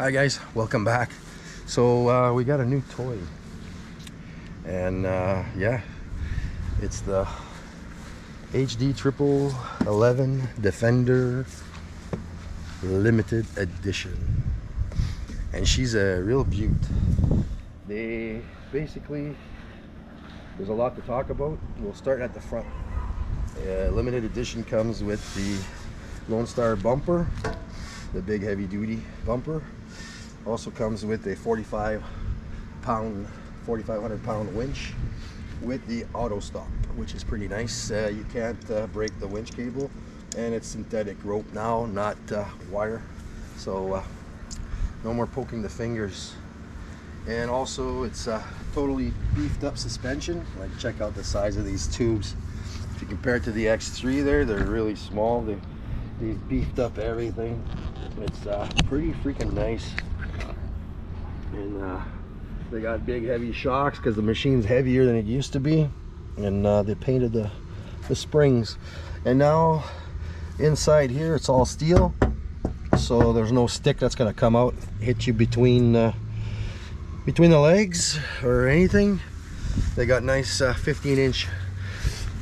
Hi guys, welcome back. So we got a new toy, and yeah, it's the HD 1111 Defender limited edition, and she's a real beaut. They basically, there's a lot to talk about. We'll start at the front. Limited edition comes with the Lone Star bumper, the big heavy duty bumper. Also comes with a 4,500 pound winch with the auto stop, which is pretty nice. You can't break the winch cable, and it's synthetic rope now, not wire, so no more poking the fingers. And also it's totally beefed up suspension. Like, check out the size of these tubes. If you compare it to the X3 there, they're really small. They've beefed up everything. It's pretty freaking nice. And they got big heavy shocks because the machine's heavier than it used to be, and they painted the springs. And now inside here it's all steel, so there's no stick that's going to come out, hit you between the legs or anything. They got nice 15-inch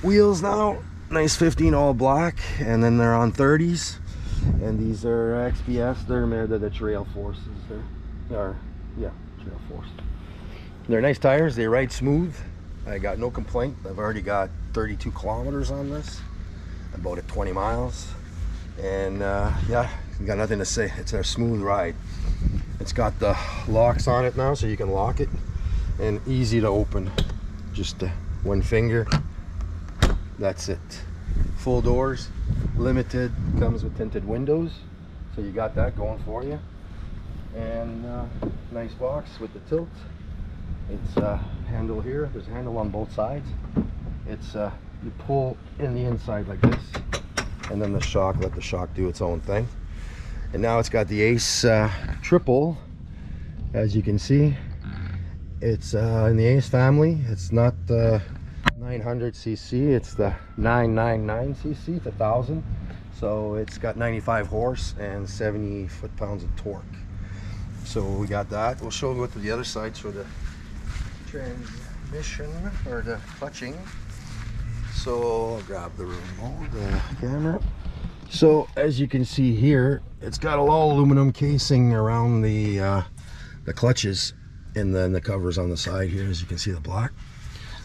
wheels now, nice 15 all black, and then they're on 30s, and these are XPS. They're the Trail Forces. Yeah, Trail Force. They're nice tires. They ride smooth. I got no complaint. I've already got 32 kilometers on this, about at 20 miles, and yeah, got nothing to say. It's a smooth ride. It's got the locks on it now, so you can lock it, and easy to open. Just one finger. That's it. Full doors, limited, comes with tinted windows, so you got that going for you. And nice box with the tilt. It's handle here. There's a handle on both sides. It's you pull in the inside like this, and then the shock, let the shock do its own thing. And now it's got the Ace triple. As you can see, it's in the Ace family. It's not the 900cc, it's the 999cc. It's 1,000, so it's got 95 horse and 70 foot-pounds of torque. So we got that. We'll show you what the other sides for the transmission or the clutching. So I'll grab the remote, the camera. So as you can see here, it's got a all aluminum casing around the clutches, and then the covers on the side here. As you can see, the black.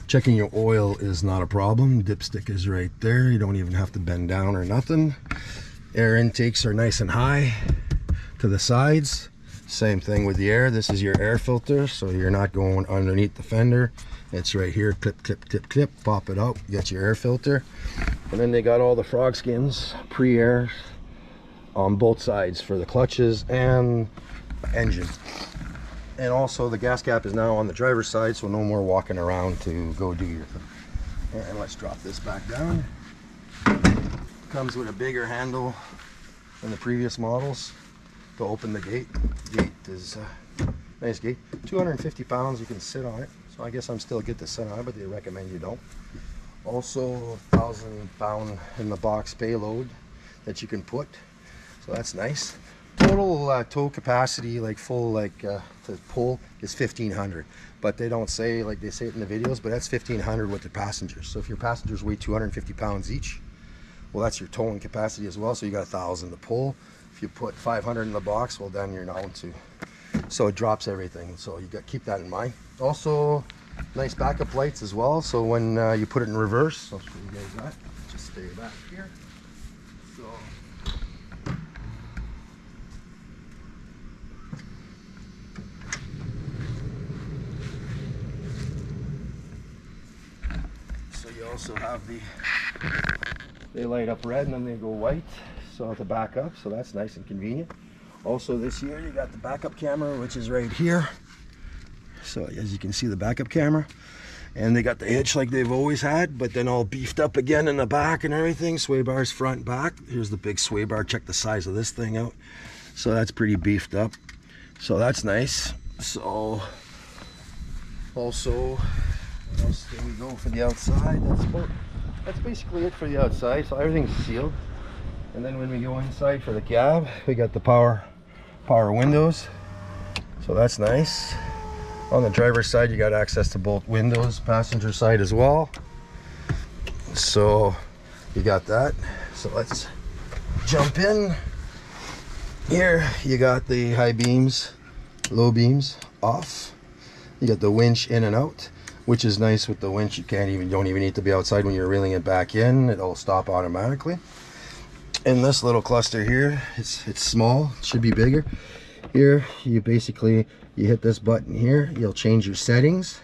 Checking your oil is not a problem. Dipstick is right there. You don't even have to bend down or nothing. Air intakes are nice and high to the sides. Same thing with the air. This is your air filter, so you're not going underneath the fender. It's right here. Clip, clip, clip, clip. Pop it out. You got your air filter. And then they got all the frog skins, pre-air on both sides for the clutches and engine. And also the gas cap is now on the driver's side, so no more walking around to go do your thing. And let's drop this back down. Comes with a bigger handle than the previous models to open the gate. Gate is nice gate. 250 pounds you can sit on it, so I guess I'm still good to sit on it, but they recommend you don't. Also 1,000 pound in the box payload that you can put, so that's nice. Total tow capacity, like full, like to pull, is 1,500, but they don't say, like they say it in the videos, but that's 1,500 with the passengers. So if your passengers weigh 250 pounds each, well, that's your towing capacity as well, so you got 1,000 to pull. If you put 500 in the box, well, then you're down to, so it drops everything, so you got to keep that in mind. Also nice backup lights as well, so when you put it in reverse, I'll show you guys that. Just stay back here. So you also have they light up red and then they go white, so to back up, so that's nice and convenient. Also this year you got the backup camera, which is right here. So as you can see, the backup camera, and they got the hitch like they've always had, but then all beefed up again in the back and everything. Sway bars front and back. Here's the big sway bar. Check the size of this thing out. So that's pretty beefed up, so that's nice. So also, what else do we go for the outside? That's basically it for the outside. So everything's sealed. And then when we go inside for the cab, we got the power windows. So that's nice. On the driver's side, you got access to both windows, passenger side as well. So you got that. So let's jump in. Here you got the high beams, low beams off. You got the winch in and out, which is nice. With the winch, you don't even need to be outside when you're reeling it back in. It'll stop automatically. And this little cluster here, it's small, it should be bigger. Here you basically, you hit this button here, you'll change your settings,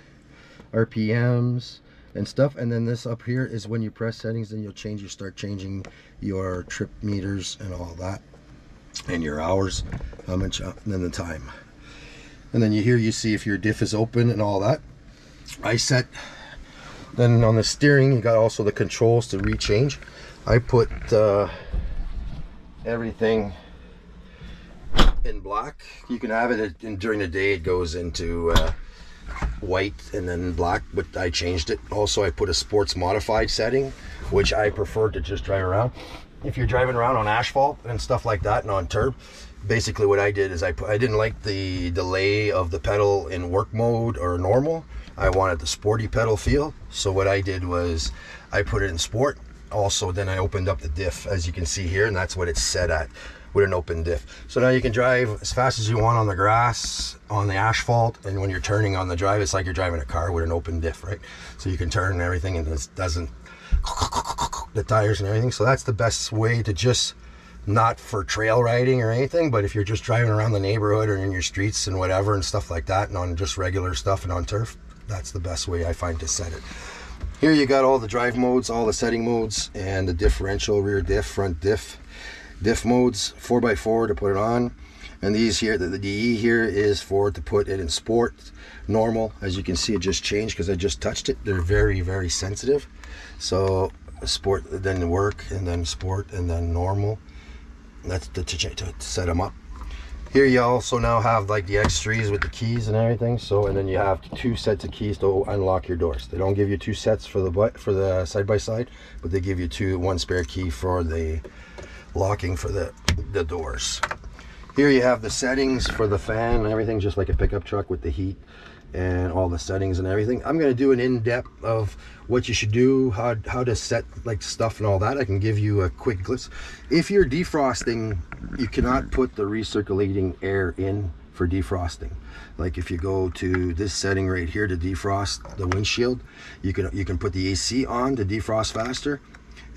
RPMs and stuff. And then this up here is when you press settings, then you'll start changing your trip meters and all that, and your hours, how much, and then the time. And then you see if your diff is open and all that. Then on the steering, you got also the controls to rechange. I put everything in black. You can have it during the day, it goes into white and then black, but I changed it. Also, I put a sports modified setting, which I prefer to just drive around. If you're driving around on asphalt and stuff like that and on turf, basically what I did is I didn't like the delay of the pedal in work mode or normal. I wanted the sporty pedal feel, so what I did was I put it in sport. Also, then I opened up the diff, as you can see here, and that's what it's set at, with an open diff. So now you can drive as fast as you want on the grass, on the asphalt, and when you're turning on the drive, it's like you're driving a car with an open diff, right? So you can turn and everything, and it doesn't the tires and everything. So that's the best way to, just not for trail riding or anything, but if you're just driving around the neighborhood or in your streets and whatever and stuff like that, and on just regular stuff and on turf, that's the best way I find to set it. Here you got all the drive modes, all the setting modes, and the differential, rear diff, front diff modes, 4x4 to put it on. And these here, the DE here is for to put it in sport, normal. As you can see, it just changed because I just touched it. They're very, very sensitive. So sport, then work, and then sport, and then normal. That's to set them up. Here you also now have like the X3s with the keys and everything. So, and then you have 2 sets of keys to unlock your doors. They don't give you 2 sets for the side-by-side, but they give you one spare key for the locking for the doors. Here you have the settings for the fan and everything, just like a pickup truck with the heat and all the settings and everything. I'm going to do an in-depth of what you should do, how to set like stuff and all that. I can give you a quick glimpse. If you're defrosting, you cannot put the recirculating air in for defrosting. Like if you go to this setting right here to defrost the windshield, you can put the AC on to defrost faster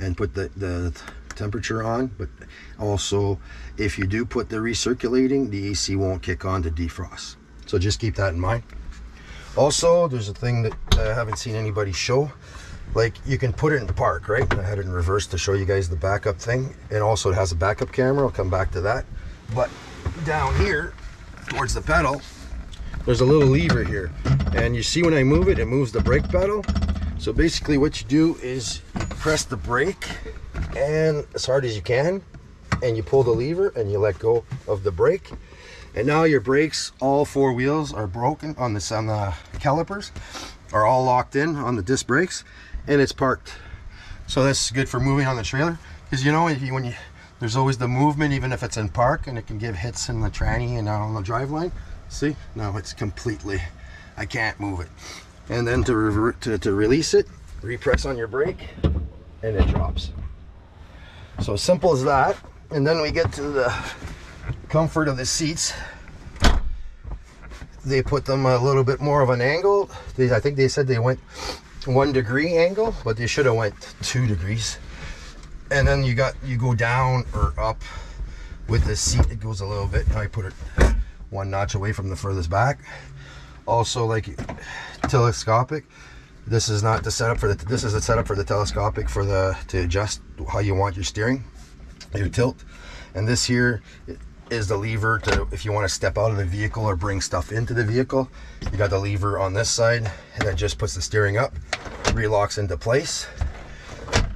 and put the temperature on. But also, if you do put the recirculating, the AC won't kick on to defrost. So just keep that in mind. Also, there's a thing that I haven't seen anybody show. Like, you can put it in park, right? I had it in reverse to show you guys the backup thing. And also it has a backup camera. I'll come back to that. But down here, towards the pedal, there's a little lever here. And you see when I move it, it moves the brake pedal. So basically what you do is you press the brake and as hard as you can, and you pull the lever and you let go of the brake. And now your brakes, all 4 wheels are broken on the calipers, are all locked in on the disc brakes, and it's parked. So that's good for moving on the trailer, because you know there's always the movement, even if it's in park, and it can give hits in the tranny and on the drive line. See, now it's completely, I can't move it. And then to release it, repress on your brake, and it drops. So simple as that. And then we get to the comfort of the seats. They put them a little bit more of an angle. I think they said they went 1 degree angle, but they should have went 2 degrees. And then you go down or up with the seat. It goes a little bit. I put it 1 notch away from the furthest back. Also, like telescopic. This is not the setup for the. This is a setup for the telescopic to adjust how you want your steering, your tilt. And this here is the lever to, if you want to step out of the vehicle or bring stuff into the vehicle. You got the lever on this side, and that just puts the steering up, relocks into place.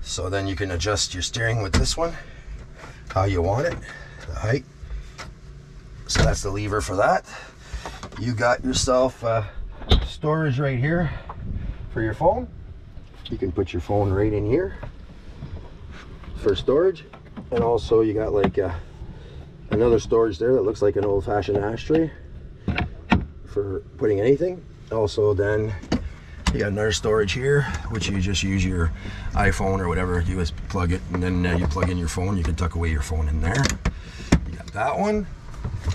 So then you can adjust your steering with this one, how you want it, the height. So that's the lever for that. You got yourself storage right here for your phone. You can put your phone right in here for storage. And also you got like another storage there that looks like an old-fashioned ashtray. for putting anything. Also then you got another storage here, which you just use your iPhone or whatever, you just plug it, and then you plug in your phone. You can tuck away your phone in there. You got that one,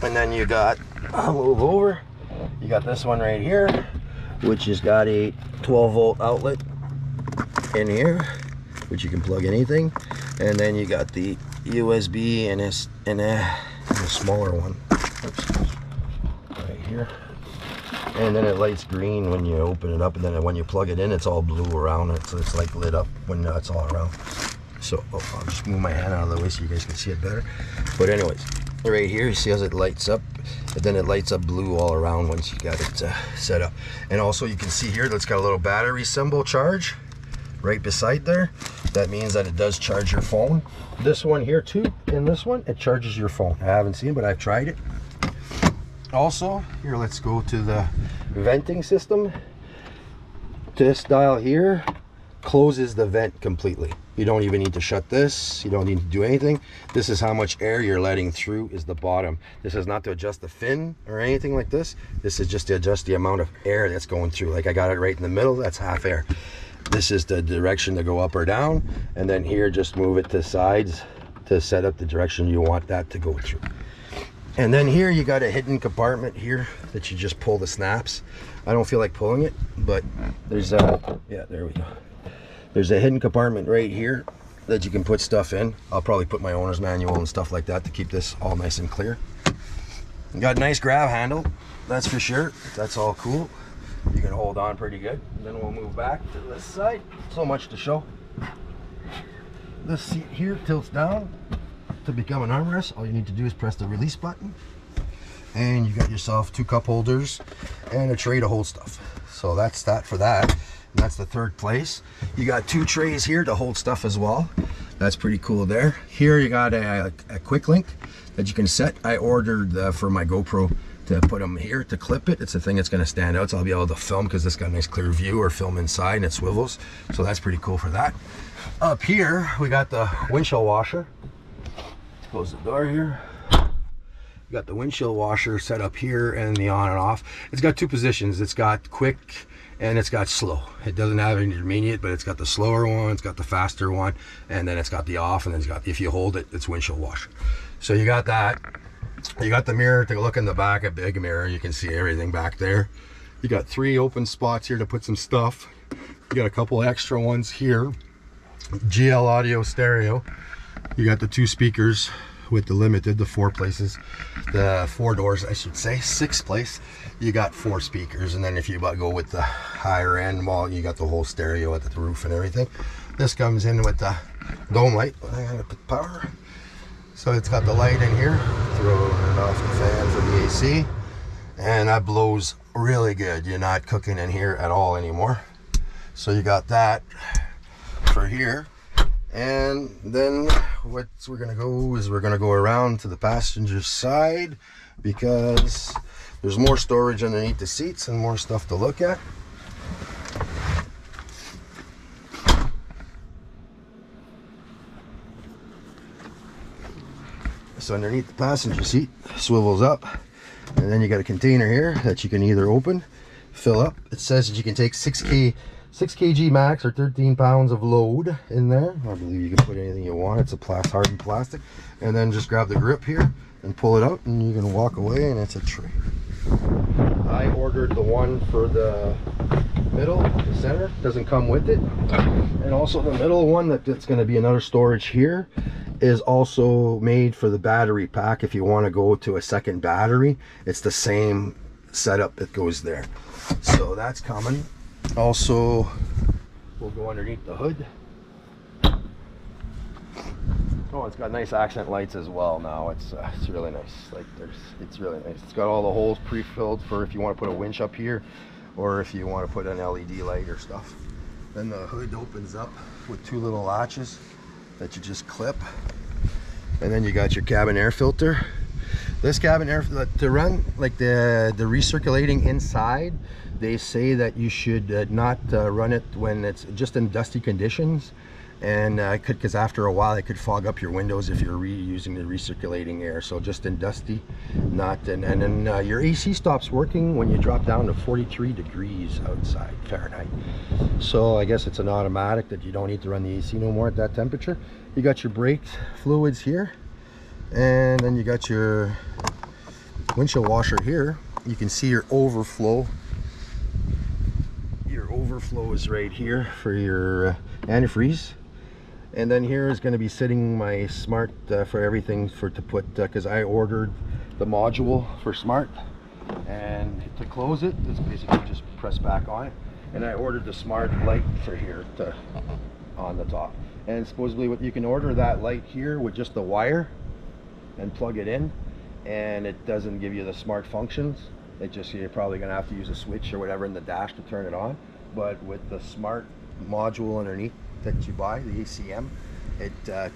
and then you got, I'll move over, you got this one right here, which has got a 12-volt outlet in here, which you can plug anything. And then you got the USB and a smaller one. Oops. Right here. And then it lights green when you open it up, and then when you plug it in, it's all blue around it, so it's like lit up when it's all around. So I'll just move my hand out of the way so you guys can see it better. But anyways, right here, you see how it lights up, and then it lights up blue all around once you got it set up. And also you can see here that's got a little battery symbol charge right beside there. That means that it does charge your phone. This one here too, and this one, it charges your phone. I haven't seen it, but I've tried it. Also, here, let's go to the venting system. This dial here closes the vent completely. You don't even need to shut this. You don't need to do anything. This is how much air you're letting through, is the bottom. This is not to adjust the fin or anything like this. This is just to adjust the amount of air that's going through. Like I got it right in the middle, that's half air. This is the direction to go up or down, and then here just move it to sides to set up the direction you want that to go through. And then here you got a hidden compartment here that you just pull the snaps. I don't feel like pulling it, but there's yeah, there we go. There's a hidden compartment right here that you can put stuff in. I'll probably put my owner's manual and stuff like that to keep this all nice and clear. You got a nice grab handle, that's for sure. That's all cool. You can hold on pretty good. And then we'll move back to this side. So much to show. This seat here tilts down to become an armrest. All you need to do is press the release button, and you got yourself 2 cup holders and a tray to hold stuff. So that's that for that. And that's the third place. You got 2 trays here to hold stuff as well. That's pretty cool there. Here you got a quick link that you can set. I ordered for my GoPro to put them here to clip it. It's a thing that's going to stand out, so I'll be able to film because this got a nice clear view, or film inside and it swivels. So that's pretty cool for that. Up here we got the windshield washer. Close the door here. You got the windshield washer set up here and the on and off. It's got 2 positions. It's got quick and it's got slow. It doesn't have an intermediate, but it's got the slower one, it's got the faster one, and then it's got the off, and then it's got, if you hold it, it's windshield washer. So you got that. You got the mirror to look in the back, a big mirror. You can see everything back there. You got 3 open spots here to put some stuff. You got a couple extra ones here. GL audio stereo. You got the 2 speakers with the limited, the 4 places, the 4 doors, I should say, 6 place. You got 4 speakers, and then if you go with the higher end, well, you got the whole stereo at the roof and everything. This comes in with the dome light. I'm gonna put power. So it's got the light in here. Throw it off the fan for the AC, and that blows really good. You're not cooking in here at all anymore. So you got that for here. And then what we're gonna go is we're gonna go around to the passenger side, because there's more storage underneath the seats and more stuff to look at. So underneath the passenger seat swivels up, and then you got a container here that you can either open, fill up. It says that you can take 6 kg max, or 13 pounds of load in there. I believe you can put anything you want. It's a hardened plastic. And then just grab the grip here and pull it out, and you can walk away, and it's a tray. I ordered the one for the middle, the center. Doesn't come with it. And also the middle one, that's going to be another storage here, is also made for the battery pack. If you want to go to a second battery, it's the same setup that goes there. So that's coming. Also, we'll go underneath the hood. Oh, it's got nice accent lights as well now. It's really nice. Like it's really nice. It's got all the holes pre-filled for if you want to put a winch up here, or if you want to put an LED light or stuff. Then the hood opens up with 2 little latches that you just clip, and then you got your cabin air filter. This cabin air to run like the recirculating inside, they say that you should not run it when it's just in dusty conditions, and because after a while it could fog up your windows if you're reusing the recirculating air. So just in dusty, not and then your AC stops working when you drop down to 43 degrees outside Fahrenheit. So I guess it's an automatic that you don't need to run the AC no more at that temperature. You got your brake fluids here, and then you got your windshield washer here. You can see your overflow. Your overflow is right here for your antifreeze. And then here is going to be sitting my smart for everything to put, because I ordered the module for smart, and to close it, it's basically just press back on it. And I ordered the smart light for here on the top. And supposedly what you can order that light here with just the wire and plug it in, and it doesn't give you the smart functions. It just, you're probably going to have to use a switch or whatever in the dash to turn it on. But with the smart module underneath that you buy, the ACM, it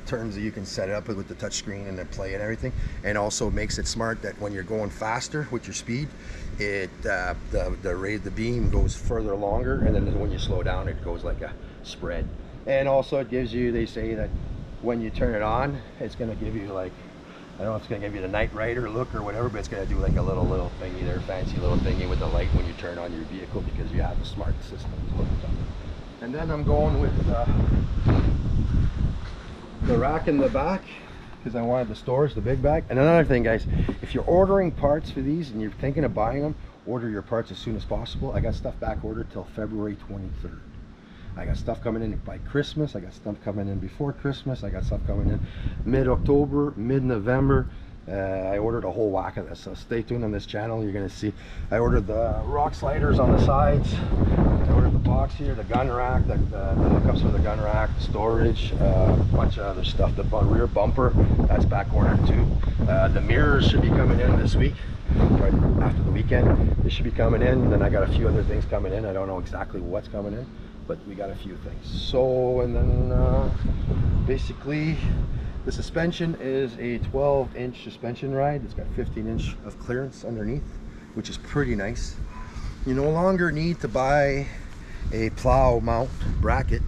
turns, you can set it up with the touch screen and then play and everything, and also makes it smart that when you're going faster with your speed, it the beam goes further longer, and then when you slow down it goes like a spread. And also it gives you, they say that when you turn it on, it's going to give you like, I don't know if it's going to give you the Knight Rider look or whatever, but it's going to do like a little thingy there, fancy little thingy with the light when you turn on your vehicle, because you have the smart system hooked up. And then I'm going with the rack in the back, because I wanted the storage, the big bag. And another thing, guys, if you're ordering parts for these and you're thinking of buying them, order your parts as soon as possible. I got stuff back ordered till February 23rd. I got stuff coming in by Christmas. I got stuff coming in before Christmas. I got stuff coming in mid-October, mid-November. I ordered a whole whack of this, so stay tuned on this channel. You're going to see. I ordered the rock sliders on the sides. I ordered the box here, the gun rack, the hookups for the gun rack, storage, a bunch of other stuff. The rear bumper, that's back ordered too. The mirrors should be coming in this week, right after the weekend. They should be coming in. Then I got a few other things coming in. I don't know exactly what's coming in, but we got a few things. So, and then basically the suspension is a 12-inch suspension ride. It's got 15-inch of clearance underneath, which is pretty nice. You no longer need to buy a plow mount bracket,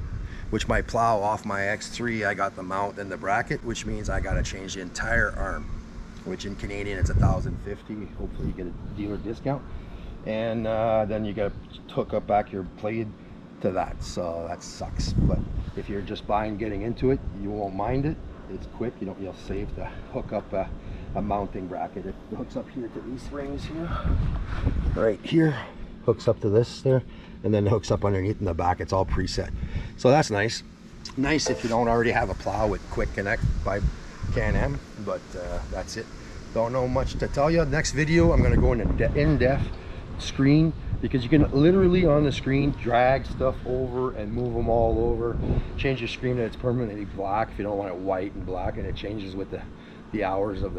which my plow off my X3, I got the mount and the bracket, which means I got to change the entire arm, which in Canadian it's $1,050. Hopefully you get a dealer discount. And then you got to hook up back your blade to that, so that sucks. But if you're just getting into it, you won't mind it. It's quick. You'll save to hook up a mounting bracket. It hooks up here to these rings here, right here, hooks up to this there, and then it hooks up underneath in the back. It's all preset, so that's nice. Nice if you don't already have a plow with Quick Connect by Can-Am. But that's it. Don't know much to tell you. Next video I'm going to go into in-depth screen, because you can literally on the screen drag stuff over and move them all over, change your screen and it's permanently black if you don't want it white and black, and it changes with the hours of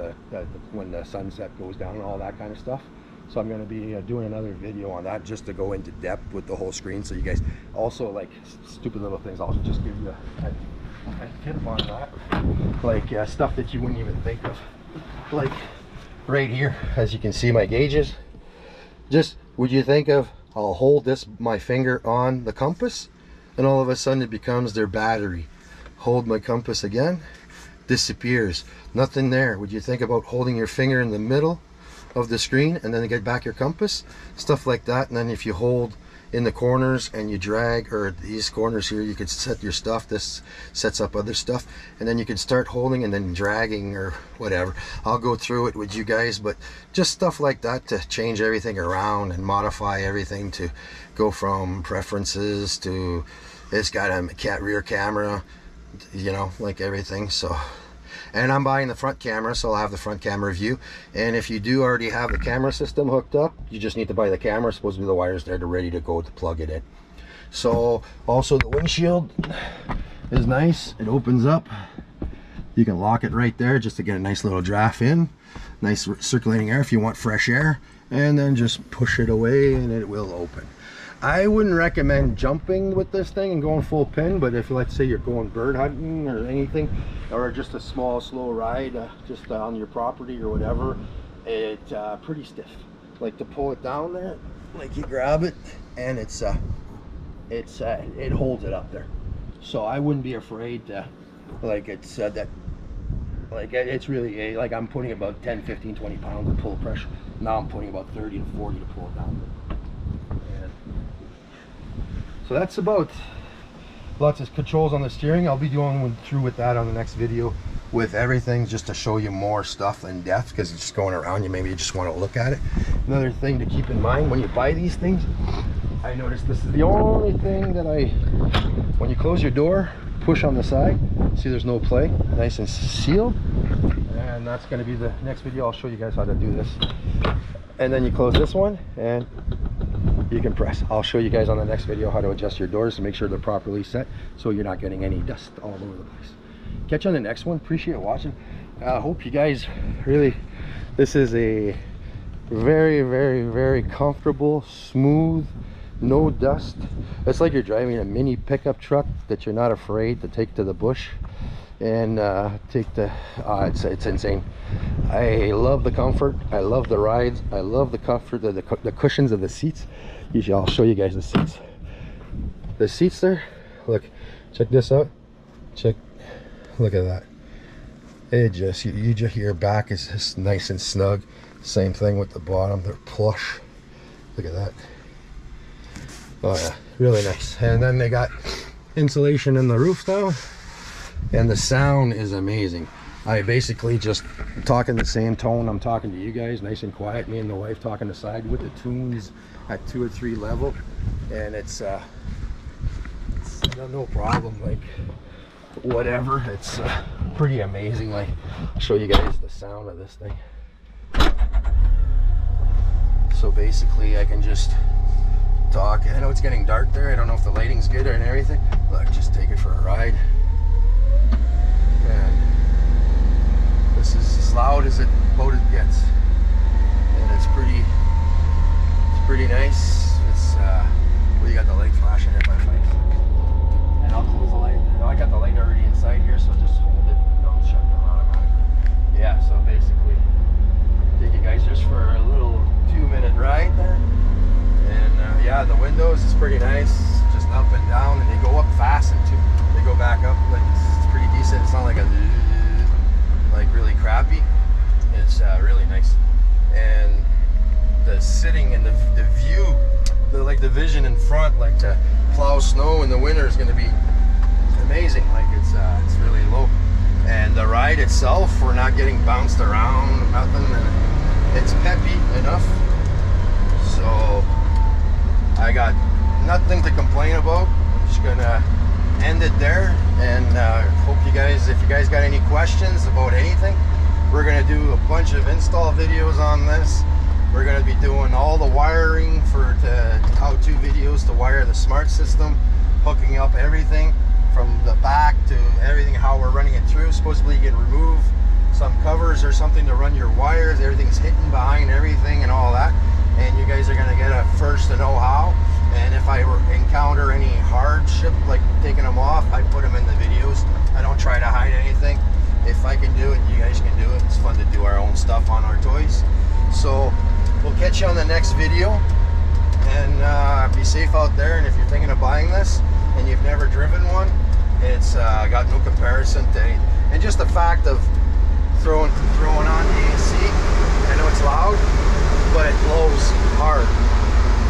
when the sunset goes down and all that kind of stuff. So I'm going to be doing another video on that, just to go into depth with the whole screen, so you guys also like stupid little things. I'll just give you a tip on that, like stuff that you wouldn't even think of, like right here, as you can see my gauges. Just would you think of, I'll hold my finger on the compass, and all of a sudden it becomes their battery. Hold my compass again, disappears, nothing there. Would you think about holding your finger in the middle of the screen and then get back your compass? Stuff like that. And then if you hold in the corners and you drag, or these corners here, you could set your stuff. This sets up other stuff, and then you can start holding and then dragging or whatever. I'll go through it with you guys, but just stuff like that to change everything around and modify everything to go from preferences to, it's got a rear camera, you know, like everything. So, and I'm buying the front camera, so I'll have the front camera view. And if you do already have the camera system hooked up, you just need to buy the camera. Supposedly the wires there, ready to go to plug it in. So also the windshield is nice. It opens up. You can lock it right there just to get a nice little draft in. Nice circulating air if you want fresh air. And then just push it away and it will open. I wouldn't recommend jumping with this thing and going full pin, but if, let's say, you're going bird hunting or anything, or just a small slow ride just on your property or whatever, it's pretty stiff. Like to pull it down there, like you grab it and it holds it up there. So I wouldn't be afraid to, like it's that, like it's really like I'm putting about 10, 15, 20 pounds of pull pressure. Now I'm putting about 30 to 40 to pull it down. And so that's about, lots of controls on the steering. I'll be going through with that on the next video with everything, just to show you more stuff in depth, because it's just going around you, maybe you just want to look at it. Another thing to keep in mind when you buy these things, I noticed this is the only thing that when you close your door, push on the side, see there's no play, nice and sealed. And that's going to be the next video. I'll show you guys how to do this. And then you close this one and you can press. I'll show you guys on the next video how to adjust your doors to make sure they're properly set, so you're not getting any dust all over the place. Catch you on the next one. Appreciate watching. I hope you guys really, this is a very, very, very comfortable, smooth, no dust. It's like you're driving a mini pickup truck that you're not afraid to take to the bush and take the it's insane. I love the comfort, I love the rides, I love the comfort of the cushions of the seats. I'll show you guys the seats there. Look, check this out. Look at that. It just, your back is just nice and snug. Same thing with the bottom, they're plush. Look at that. Oh yeah, really nice. And then they got insulation in the roof now, and the sound is amazing. I basically just talking the same tone I'm talking to you guys, nice and quiet. Me and the wife talking aside with the tunes at 2 or 3 level, and it's no problem. Like whatever, it's pretty amazing. Like I'll show you guys the sound of this thing. So basically I can just talk. I know it's getting dark there, I don't know if the lighting's good and everything. Look, just take it for a ride. And this is as loud as it gets, and it's pretty nice. It's well, you got the light flashing in my face, and I'll close the light. I got the light already inside here, so just hold it. Don't shut them automatically. Yeah, so basically take you guys just for a little 2-minute ride there. And yeah, the windows is pretty nice, just up and down, and they go up fast and they go back up. Like it's pretty decent. It's not like really crappy. It's really nice. And the sitting and the view, the vision in front, like to plow snow in the winter is going to be amazing. Like it's really low. And the ride itself, we're not getting bounced around, nothing. It's peppy enough. So I got nothing to complain about. I'm just gonna end it there, and hope you guys, if you guys got any questions about anything, we're gonna do a bunch of install videos on this. We're gonna be doing all the wiring for how-to videos to wire the smart system, hooking up everything from the back to everything, how we're running it through. Supposedly you can remove some covers or something to run your wires. Everything's hidden behind everything and all that, and you guys are going to get a first to know how. And if I encounter any hardship like taking them off, I put them in the videos. I don't try to hide anything. If I can do it, you guys can do it. It's fun to do our own stuff on our toys. So we'll catch you on the next video, and be safe out there. And if you're thinking of buying this and you've never driven one, it's got no comparison to anything. And just the fact of throwing on the AC, I know it's loud, but it blows hard.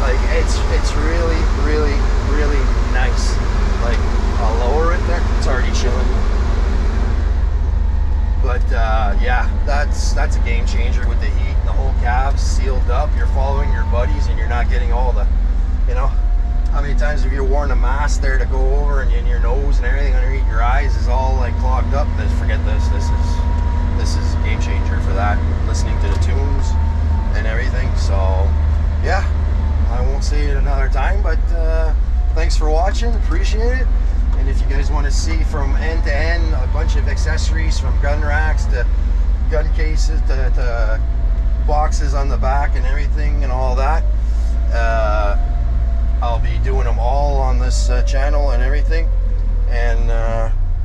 Like it's really, really, really nice. Like I'll lower it there, it's already chilling. But yeah, that's a game changer with the heat and the whole cab's sealed up. You're following your buddies and you're not getting all the, you know, how many times have you worn a mask there to go over, and in your nose and everything underneath your eyes is all like clogged up? Forget this. This is a game changer for that. Listening to the tunes and everything. So yeah, I won't say it another time, but thanks for watching, appreciate it. And if you guys want to see from end to end a bunch of accessories, from gun racks to gun cases to boxes on the back and everything and all that, I'll be doing them all on this channel and everything. And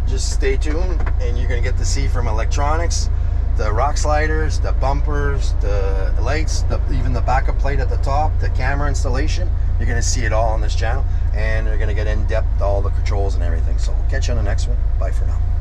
just stay tuned, and you're gonna get to see from electronics, the rock sliders, the bumpers, the lights, even the backup plate at the top, the camera installation, You're going to see it all on this channel, and you're going to get in depth all the controls and everything. So we'll catch you on the next one. Bye for now.